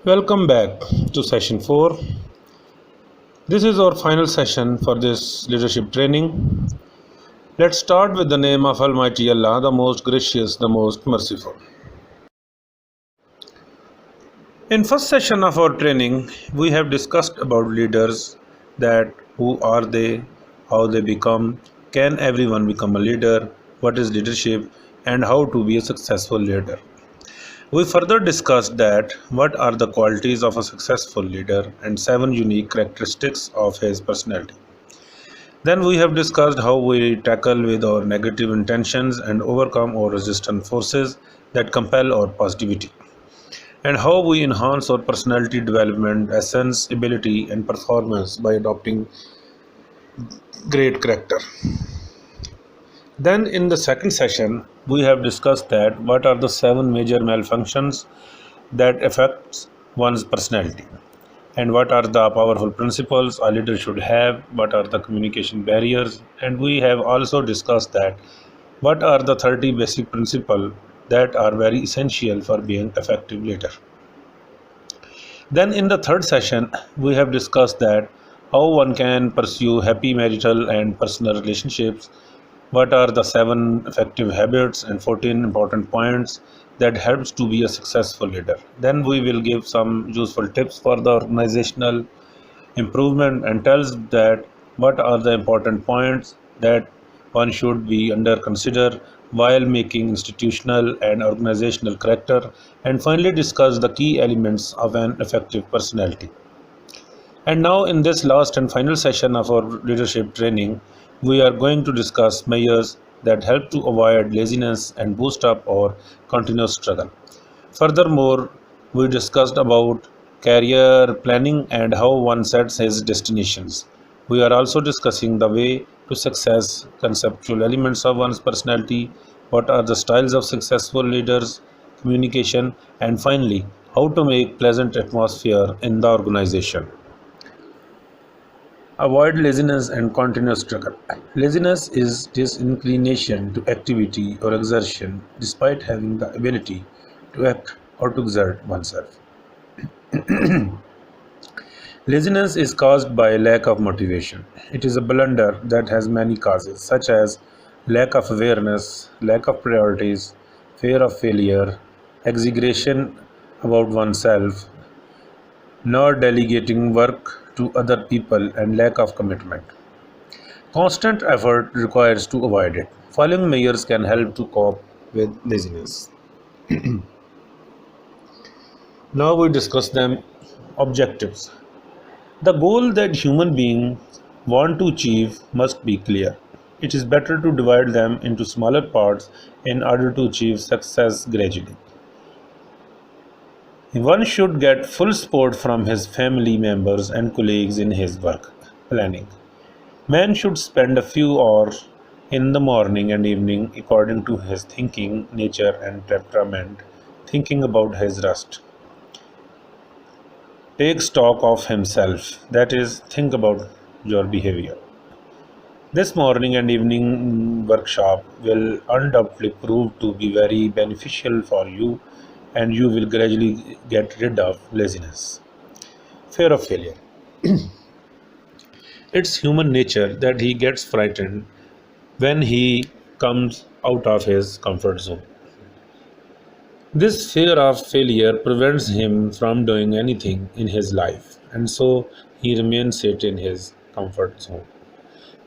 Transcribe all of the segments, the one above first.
Welcome back to session 4. This is our final session for this leadership training. Let's start with the name of Almighty Allah, the most gracious, the most merciful. In first session of our training, we have discussed about leaders, that who are they, how they become, can everyone become a leader, what is leadership, and how to be a successful leader. We further discussed that what are the qualities of a successful leader and 7 unique characteristics of his personality. Then we have discussed how we tackle with our negative intentions and overcome our resistant forces that compel our positivity, and how we enhance our personality development, essence, ability, and performance by adopting great character. Then in the second session, we have discussed that what are the 7 major malfunctions that affects one's personality, and what are the powerful principles a leader should have, what are the communication barriers, and we have also discussed that what are the 30 basic principles that are very essential for being effective leader. Then in the third session, we have discussed that how one can pursue happy marital and personal relationships, what are the 7 effective habits and 14 important points that helps to be a successful leader. Then we will give some useful tips for the organizational improvement and tells that what are the important points that one should be under consider while making institutional and organizational character, and finally discuss the key elements of an effective personality. And now, in this last and final session of our leadership training, we are going to discuss measures that help to avoid laziness and boost up our continuous struggle. Furthermore, we discussed about career planning and how one sets his destinations. We are also discussing the way to success, conceptual elements of one's personality, what are the styles of successful leaders, communication, and finally, how to make pleasant atmosphere in the organization. Avoid laziness and continuous struggle. Laziness is disinclination to activity or exertion despite having the ability to act or to exert oneself. Laziness is caused by lack of motivation. It is a blunder that has many causes, such as lack of awareness, lack of priorities, fear of failure, exaggeration about oneself, not delegating work to other people, and lack of commitment. Constant effort requires to avoid it. Following measures can help to cope with laziness. Now we discuss them objectives. The goal that human beings want to achieve must be clear. It is better to divide them into smaller parts in order to achieve success gradually. One should get full support from his family members and colleagues in his work planning. Man should spend a few hours in the morning and evening according to his thinking, nature, and temperament, thinking about his rest. Take stock of himself, that is, think about your behavior. This morning and evening workshop will undoubtedly prove to be very beneficial for you, and you will gradually get rid of laziness. Fear of failure. It's human nature that he gets frightened when he comes out of his comfort zone. This fear of failure prevents him from doing anything in his life, and so he remains it in his comfort zone.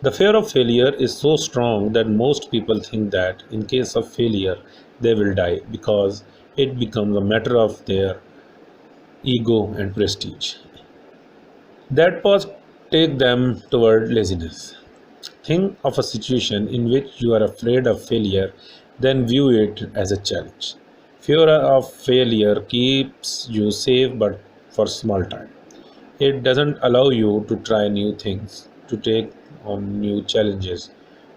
The fear of failure is so strong that most people think that in case of failure they will die because it becomes a matter of their ego and prestige. That path take them toward laziness. Think of a situation in which you are afraid of failure, then view it as a challenge. Fear of failure keeps you safe but for small time. It doesn't allow you to try new things, to take on new challenges,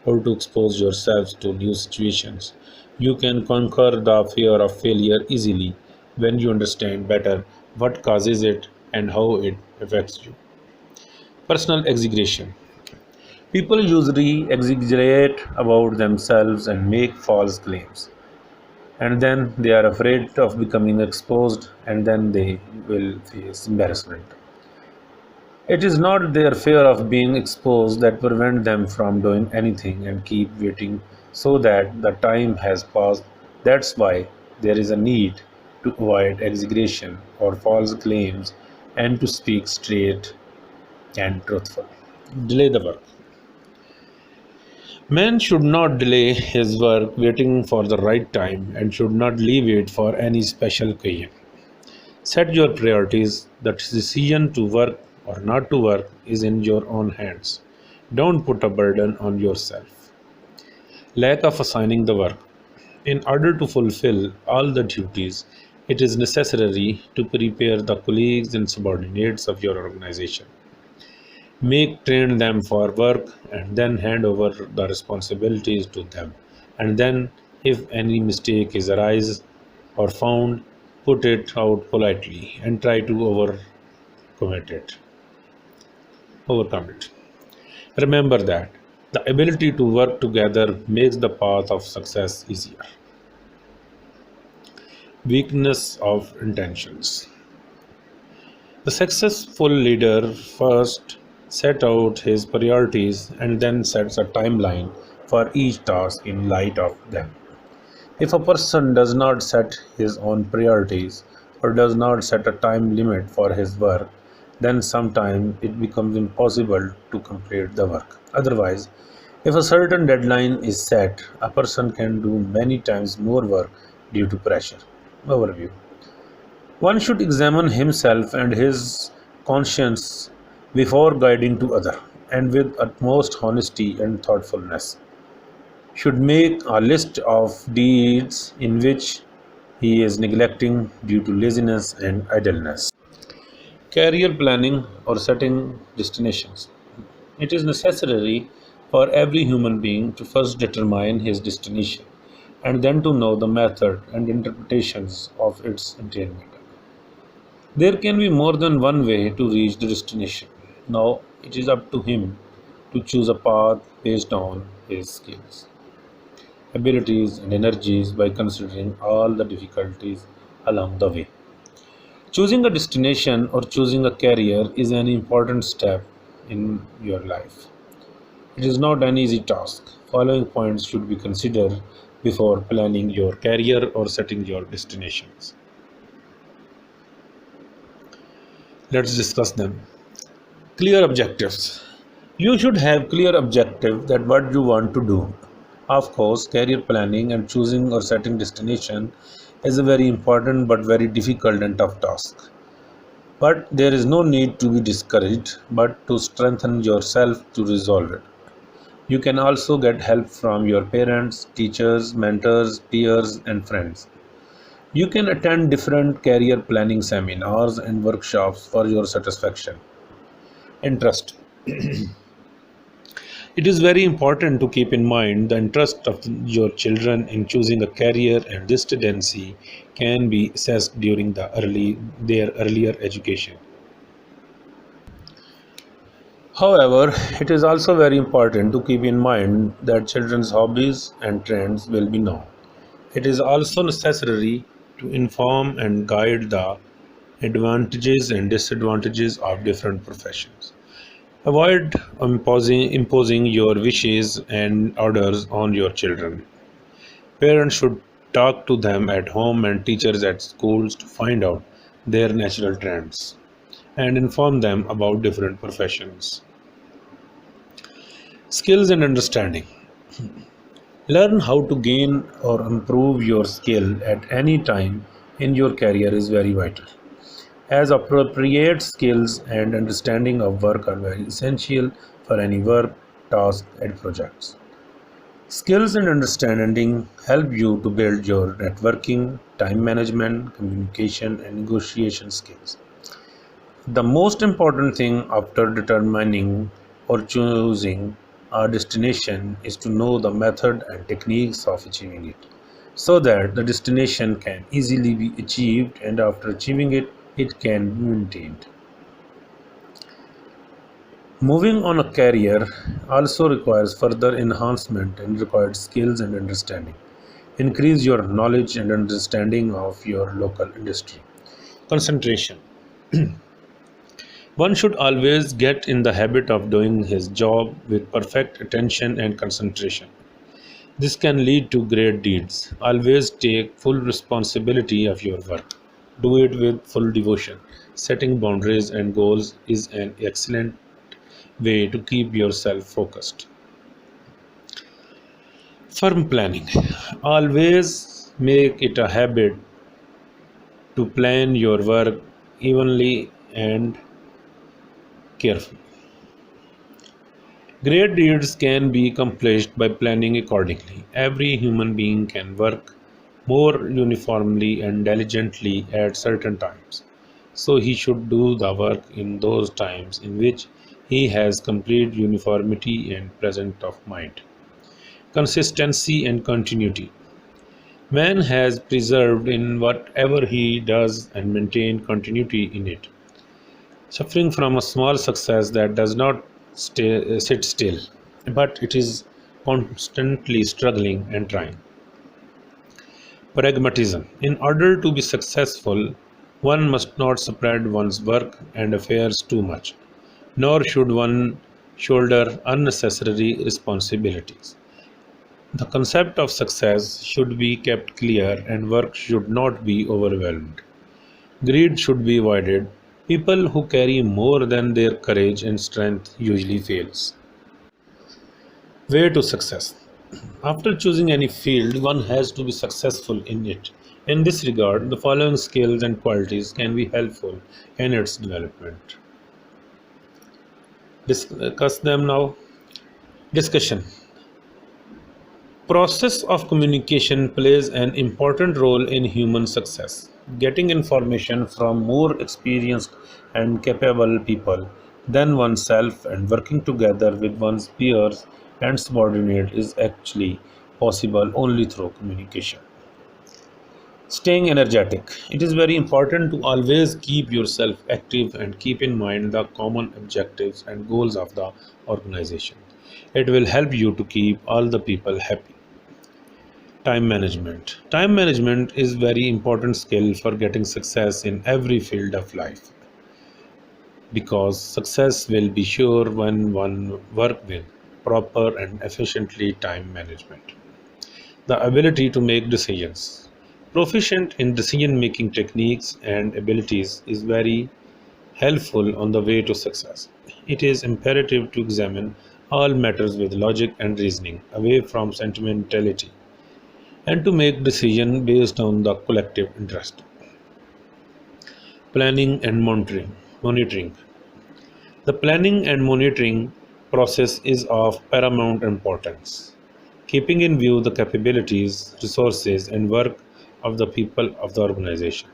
or to expose yourselves to new situations. You can conquer the fear of failure easily when you understand better what causes it and how it affects you. Personal exaggeration. People usually exaggerate about themselves and make false claims. and then they are afraid of becoming exposed, and then they will face embarrassment. It is not their fear of being exposed that prevent them from doing anything and keep waiting so that the time has passed. That's why there is a need to avoid exaggeration or false claims and to speak straight and truthful. Delay the work. Man should not delay his work waiting for the right time and should not leave it for any special occasion. Set your priorities. The decision to work or not to work is in your own hands. Don't put a burden on yourself. Lack of assigning the work. In order to fulfill all the duties, it is necessary to prepare the colleagues and subordinates of your organization. Make train them for work and then hand over the responsibilities to them. And then, if any mistake is arise or found, put it out politely and try to commit it, overcome it. Remember that the ability to work together makes the path of success easier. Weakness of intentions. The successful leader first set out his priorities and then sets a timeline for each task in light of them. If a person does not set his own priorities or does not set a time limit for his work, then sometimes it becomes impossible to complete the work. Otherwise, if a certain deadline is set, a person can do many times more work due to pressure. Overview. One should examine himself and his conscience before guiding to other, and with utmost honesty and thoughtfulness should make a list of deeds in which he is neglecting due to laziness and idleness. Career planning or setting destinations. It is necessary for every human being to first determine his destination and then to know the method and interpretations of its attainment. There can be more than one way to reach the destination. Now it is up to him to choose a path based on his skills, abilities, and energies by considering all the difficulties along the way. Choosing a destination or choosing a career is an important step in your life. It is not an easy task. Following points should be considered before planning your career or setting your destinations. Let's discuss them. Clear objectives. You should have clear objective that what you want to do. Of course, career planning and choosing or setting destination is a very important but very difficult and tough task. But there is no need to be discouraged, but to strengthen yourself to resolve it. You can also get help from your parents, teachers, mentors, peers, and friends. You can attend different career planning seminars and workshops for your satisfaction. Interest. It is very important to keep in mind the interest of your children in choosing a career, and this tendency can be assessed during their earlier education. However, it is also very important to keep in mind that children's hobbies and trends will be known. It is also necessary to inform and guide the advantages and disadvantages of different professions. Avoid imposing your wishes and orders on your children. Parents should talk to them at home and teachers at schools to find out their natural trends and inform them about different professions. Skills and understanding. Learn how to gain or improve your skill at any time in your career is very vital, as appropriate skills and understanding of work are very essential for any work, task, and projects. Skills and understanding help you to build your networking, time management, communication, and negotiation skills. The most important thing after determining or choosing a destination is to know the method and techniques of achieving it so that the destination can easily be achieved and after achieving it, it can be maintained. Moving on a career also requires further enhancement and required skills and understanding. Increase your knowledge and understanding of your local industry. Concentration. One should always get in the habit of doing his job with perfect attention and concentration. This can lead to great deeds. Always take full responsibility of your work. Do it with full devotion. Setting boundaries and goals is an excellent way to keep yourself focused. Firm planning. Always make it a habit to plan your work evenly and carefully. Great deeds can be accomplished by planning accordingly. Every human being can work more uniformly and diligently at certain times. So he should do the work in those times in which he has complete uniformity and presence of mind. Consistency and continuity. Man has preserved in whatever he does and maintained continuity in it, suffering from a small success that does not sit still, but it is constantly struggling and trying. Pragmatism. In order to be successful, one must not spread one's work and affairs too much, nor should one shoulder unnecessary responsibilities. The concept of success should be kept clear and work should not be overwhelmed. Greed should be avoided. People who carry more than their courage and strength usually fails. Way to success. After choosing any field, one has to be successful in it. In this regard, the following skills and qualities can be helpful in its development. Discuss them now. Discussion. Process of communication plays an important role in human success. Getting information from more experienced and capable people than oneself and working together with one's peers and subordinates is actually possible only through communication. Staying energetic. It is very important to always keep yourself active and keep in mind the common objectives and goals of the organization. It will help you to keep all the people happy. Time management. Time management is very important skill for getting success in every field of life because success will be sure when one work with proper and efficiently time management. The ability to make decisions. Proficient in decision making techniques and abilities is very helpful on the way to success. It is imperative to examine all matters with logic and reasoning away from sentimentality and to make decisions based on the collective interest. Planning and monitoring. The planning and monitoring process is of paramount importance, keeping in view the capabilities, resources, and work of the people of the organization.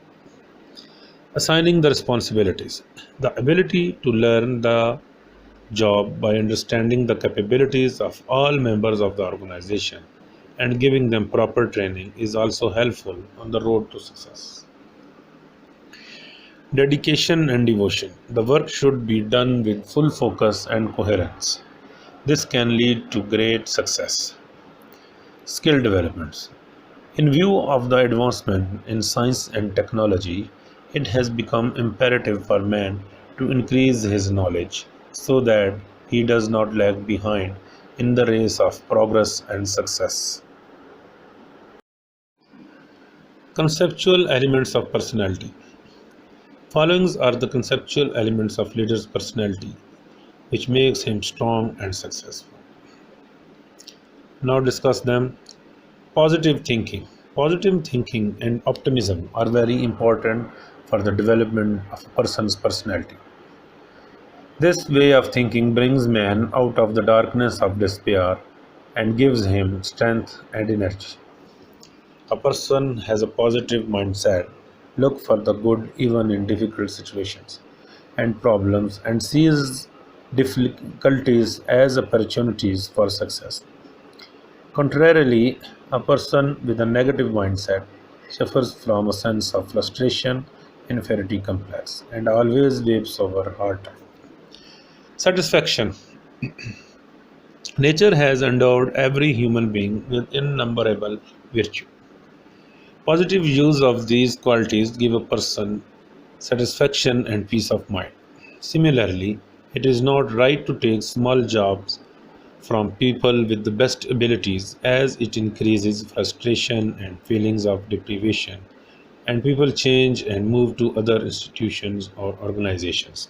Assigning the responsibilities. The ability to learn the job by understanding the capabilities of all members of the organization and giving them proper training is also helpful on the road to success. Dedication and devotion. The work should be done with full focus and coherence. This can lead to great success. Skill developments. In view of the advancement in science and technology, it has become imperative for man to increase his knowledge so that he does not lag behind in the race of progress and success. Conceptual elements of personality. Following are the conceptual elements of leader's personality, which makes him strong and successful. Now discuss them. Positive thinking. Positive thinking and optimism are very important for the development of a person's personality. This way of thinking brings man out of the darkness of despair and gives him strength and energy. A person has a positive mindset, look for the good even in difficult situations and problems and sees difficulties as opportunities for success. Contrarily, a person with a negative mindset suffers from a sense of frustration, inferiority complex, and always weeps over hard times. Satisfaction. Nature has endowed every human being with innumerable virtue. Positive use of these qualities give a person satisfaction and peace of mind. Similarly, it is not right to take small jobs from people with the best abilities, as it increases frustration and feelings of deprivation, and people change and move to other institutions or organizations.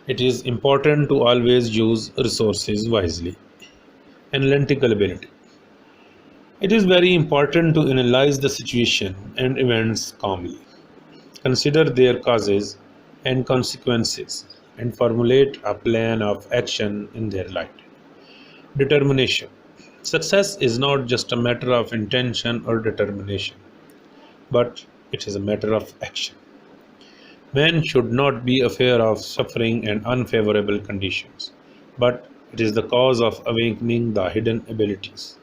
It is important to always use resources wisely. Analytical ability. It is very important to analyze the situation and events calmly, consider their causes and consequences, and formulate a plan of action in their light. Determination. Success is not just a matter of intention or determination, but it is a matter of action. Man should not be aware of suffering and unfavorable conditions, but it is the cause of awakening the hidden abilities.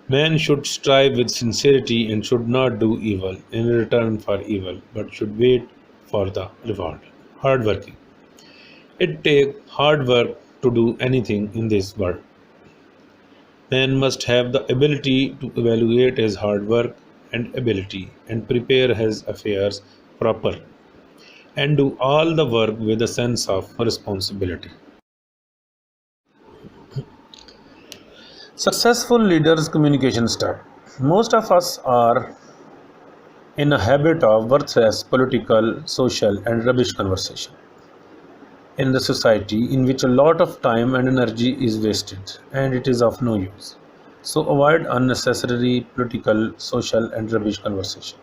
Man should strive with sincerity and should not do evil in return for evil, but should wait for the reward. Hardworking. It takes hard work to do anything in this world. Man must have the ability to evaluate his hard work and ability and prepare his affairs properly and do all the work with a sense of responsibility. Successful leaders' communication style. Most of us are in a habit of worthless political, social, and rubbish conversation in the society in which a lot of time and energy is wasted and it is of no use. So avoid unnecessary political, social, and rubbish conversation.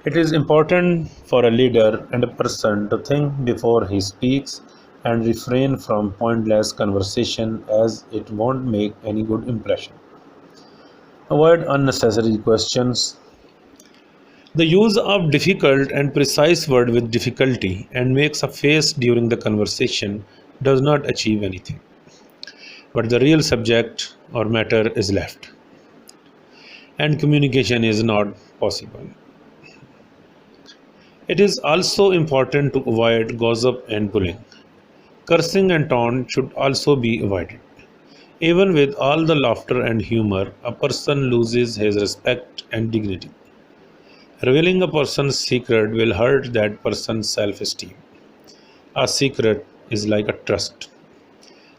It is important for a leader and a person to think before he speaks and refrain from pointless conversation as it won't make any good impression. Avoid unnecessary questions. The use of difficult and precise word with difficulty and makes a face during the conversation does not achieve anything, but the real subject or matter is left, and communication is not possible. It is also important to avoid gossip and bullying. Cursing and taunt should also be avoided. Even with all the laughter and humor, a person loses his respect and dignity. Revealing a person's secret will hurt that person's self esteem. A secret is like a trust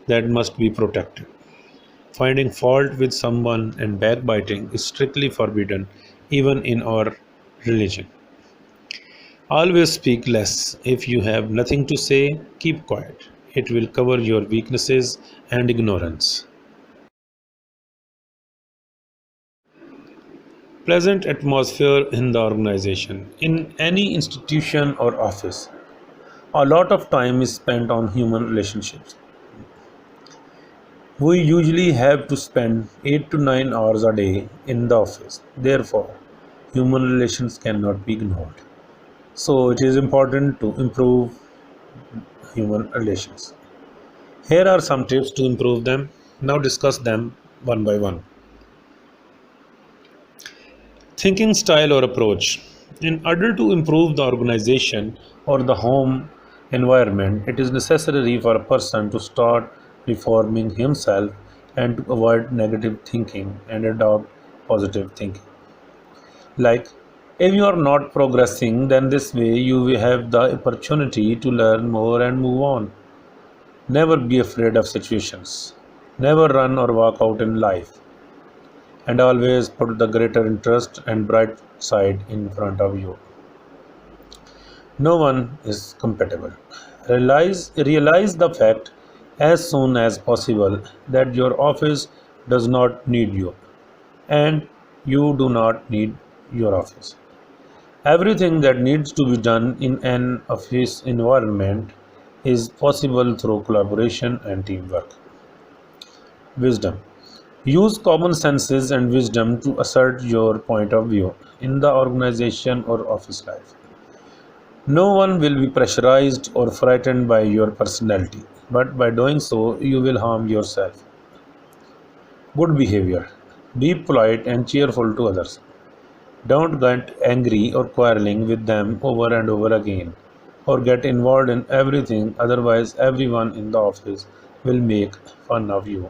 that must be protected. Finding fault with someone and backbiting is strictly forbidden, even in our religion. Always speak less. If you have nothing to say, keep quiet. It will cover your weaknesses and ignorance. Pleasant atmosphere in the organization. In any institution or office, a lot of time is spent on human relationships. We usually have to spend 8 to 9 hours a day in the office. Therefore, human relations cannot be ignored. So, it is important to improve human relations. Here are some tips to improve them. Now, discuss them one by one. Thinking style or approach. In order to improve the organization or the home environment, it is necessary for a person to start reforming himself and to avoid negative thinking and adopt positive thinking. Like, if you are not progressing, then this way you will have the opportunity to learn more and move on. Never be afraid of situations. Never run or walk out in life, and always put the greater interest and bright side in front of you. No one is compatible. Realize the fact as soon as possible that your office does not need you and you do not need your office. Everything that needs to be done in an office environment is possible through collaboration and teamwork. Wisdom. Use common senses and wisdom to assert your point of view in the organization or office life. No one will be pressurized or frightened by your personality, but by doing so, you will harm yourself. Good behavior. Be polite and cheerful to others. Don't get angry or quarreling with them over and over again, or get involved in everything, otherwise, everyone in the office will make fun of you.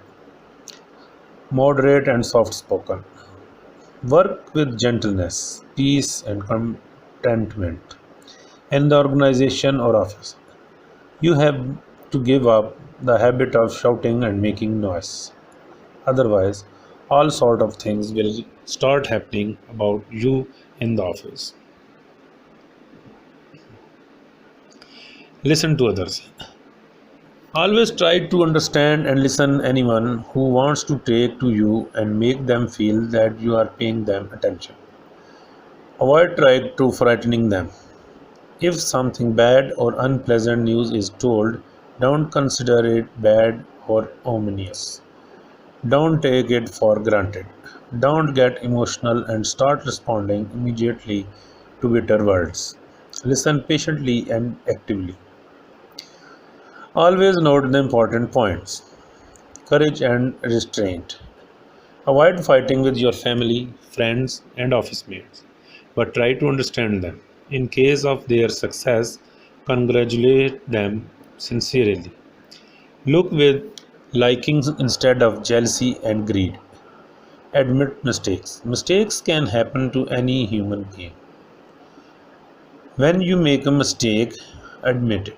Moderate and soft spoken. Work with gentleness, peace, and contentment in the organization or office. You have to give up the habit of shouting and making noise. Otherwise, all sort of things will start happening about you in the office. Listen to others. Always try to understand and listen anyone who wants to take to you and make them feel that you are paying them attention. Avoid trying to frightening them. If something bad or unpleasant news is told, don't consider it bad or ominous. Don't take it for granted. Don't get emotional and start responding immediately to bitter words. Listen patiently and actively. Always note the important points: courage and restraint. Avoid fighting with your family, friends, and office mates, but try to understand them. In case of their success, congratulate them sincerely. Look with likings instead of jealousy and greed. Admit mistakes. Mistakes can happen to any human being. When you make a mistake, admit it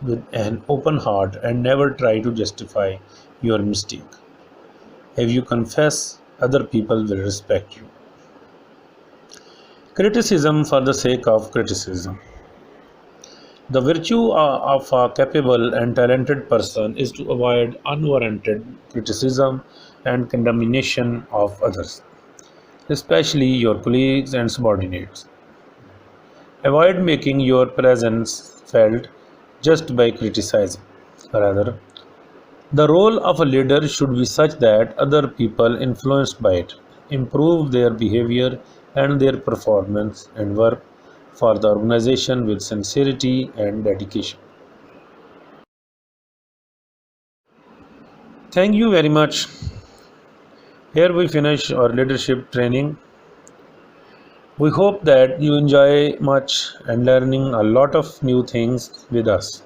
with an open heart and never try to justify your mistake. If you confess, other people will respect you. Criticism for the sake of criticism. The virtue of a capable and talented person is to avoid unwarranted criticism and condemnation of others, especially your colleagues and subordinates. Avoid making your presence felt just by criticizing. Rather, the role of a leader should be such that other people influenced by it improve their behavior and their performance and work for the organization with sincerity and dedication. Thank you very much. Here we finish our leadership training. We hope that you enjoy much and learning a lot of new things with us.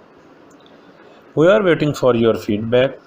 We are waiting for your feedback.